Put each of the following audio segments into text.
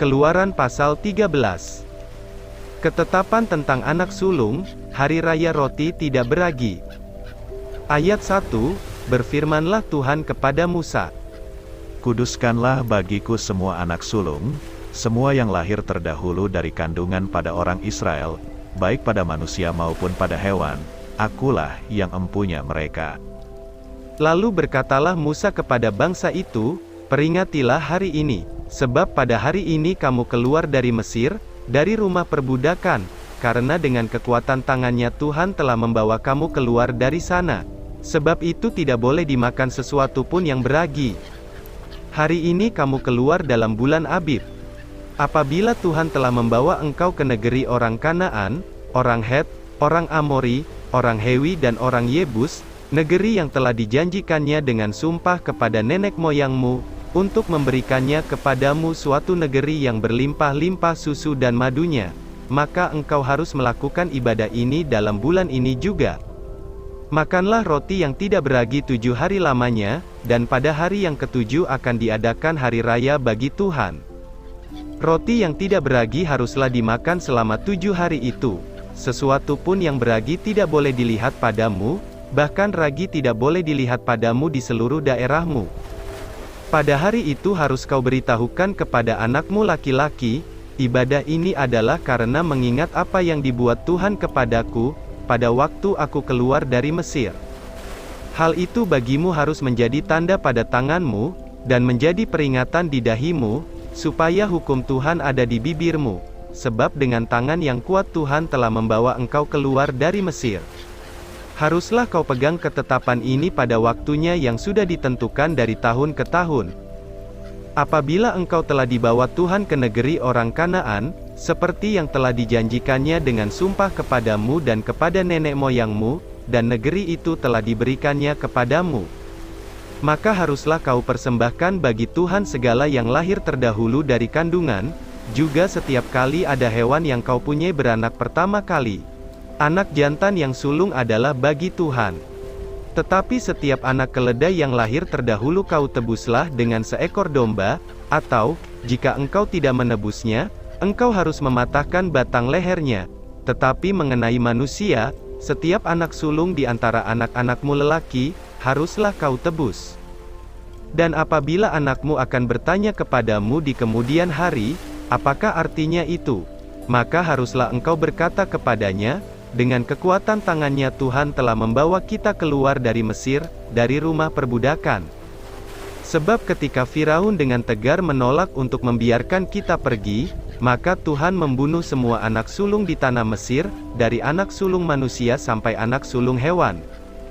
Keluaran pasal 13. Ketetapan tentang anak sulung, hari raya roti tidak beragi. Ayat 1, berfirmanlah Tuhan kepada Musa. Kuduskanlah bagiku semua anak sulung, semua yang lahir terdahulu dari kandungan pada orang Israel, baik pada manusia maupun pada hewan, akulah yang empunya mereka. Lalu berkatalah Musa kepada bangsa itu, peringatilah hari ini, sebab pada hari ini kamu keluar dari Mesir, dari rumah perbudakan, karena dengan kekuatan tangannya Tuhan telah membawa kamu keluar dari sana. Sebab itu tidak boleh dimakan sesuatu pun yang beragi. Hari ini kamu keluar dalam bulan Abib. Apabila Tuhan telah membawa engkau ke negeri orang Kanaan, orang Het, orang Amori, orang Hewi dan orang Yebus, negeri yang telah dijanjikannya dengan sumpah kepada nenek moyangmu, untuk memberikannya kepadamu suatu negeri yang berlimpah-limpah susu dan madunya, maka engkau harus melakukan ibadah ini dalam bulan ini juga. Makanlah roti yang tidak beragi 7 hari lamanya, dan pada hari yang ketujuh akan diadakan hari raya bagi Tuhan. Roti yang tidak beragi haruslah dimakan selama 7 hari itu. Sesuatu pun yang beragi tidak boleh dilihat padamu, bahkan ragi tidak boleh dilihat padamu di seluruh daerahmu. Pada hari itu harus kau beritahukan kepada anakmu laki-laki, ibadah ini adalah karena mengingat apa yang dibuat Tuhan kepadaku, pada waktu aku keluar dari Mesir. Hal itu bagimu harus menjadi tanda pada tanganmu, dan menjadi peringatan di dahimu, supaya hukum Tuhan ada di bibirmu, sebab dengan tangan yang kuat Tuhan telah membawa engkau keluar dari Mesir. Haruslah kau pegang ketetapan ini pada waktunya yang sudah ditentukan dari tahun ke tahun. Apabila engkau telah dibawa Tuhan ke negeri orang Kanaan, seperti yang telah dijanjikannya dengan sumpah kepadamu dan kepada nenek moyangmu, dan negeri itu telah diberikannya kepadamu, maka haruslah kau persembahkan bagi Tuhan segala yang lahir terdahulu dari kandungan, juga setiap kali ada hewan yang kau punyai beranak pertama kali. Anak jantan yang sulung adalah bagi Tuhan. Tetapi setiap anak keledai yang lahir terdahulu kau tebuslah dengan seekor domba, atau, jika engkau tidak menebusnya, engkau harus mematahkan batang lehernya. Tetapi mengenai manusia, setiap anak sulung di antara anak-anakmu lelaki, haruslah kau tebus. Dan apabila anakmu akan bertanya kepadamu di kemudian hari, apakah artinya itu? Maka haruslah engkau berkata kepadanya, dengan kekuatan tangannya Tuhan telah membawa kita keluar dari Mesir, dari rumah perbudakan. Sebab ketika Firaun dengan tegar menolak untuk membiarkan kita pergi, maka Tuhan membunuh semua anak sulung di tanah Mesir, dari anak sulung manusia sampai anak sulung hewan.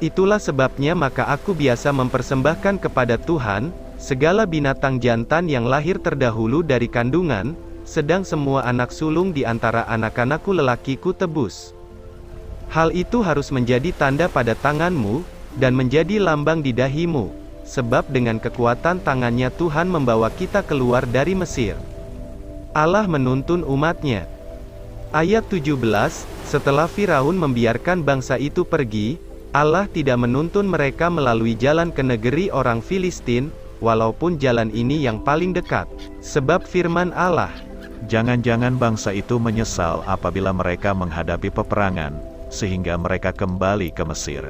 Itulah sebabnya maka aku biasa mempersembahkan kepada Tuhan, segala binatang jantan yang lahir terdahulu dari kandungan, sedang semua anak sulung di antara anak-anakku lelakiku tebus. Hal itu harus menjadi tanda pada tanganmu, dan menjadi lambang di dahimu, sebab dengan kekuatan tangannya Tuhan membawa kita keluar dari Mesir. Allah menuntun umatnya. Ayat 17, setelah Firaun membiarkan bangsa itu pergi, Allah tidak menuntun mereka melalui jalan ke negeri orang Filistin, walaupun jalan ini yang paling dekat. Sebab firman Allah, Jangan-jangan bangsa itu menyesal apabila mereka menghadapi peperangan, sehingga mereka kembali ke Mesir.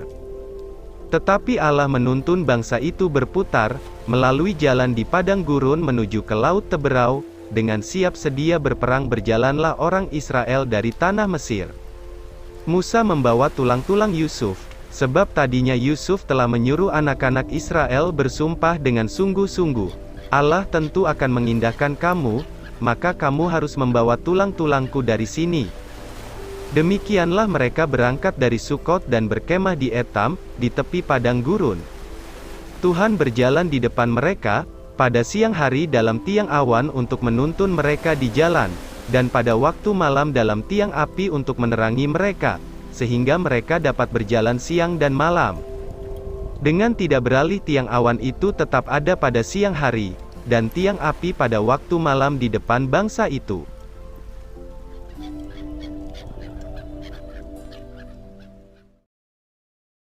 Tetapi Allah menuntun bangsa itu berputar, melalui jalan di padang gurun menuju ke Laut Teberau, dengan siap sedia berperang berjalanlah orang Israel dari tanah Mesir. Musa membawa tulang-tulang Yusuf, sebab tadinya Yusuf telah menyuruh anak-anak Israel bersumpah dengan sungguh-sungguh, Allah tentu akan mengindahkan kamu, maka kamu harus membawa tulang-tulangku dari sini. Demikianlah mereka berangkat dari Sukot dan berkemah di Etam, di tepi padang gurun. Tuhan berjalan di depan mereka, pada siang hari dalam tiang awan untuk menuntun mereka di jalan, dan pada waktu malam dalam tiang api untuk menerangi mereka, sehingga mereka dapat berjalan siang dan malam. Dengan tidak beralih tiang awan itu tetap ada pada siang hari, dan tiang api pada waktu malam di depan bangsa itu.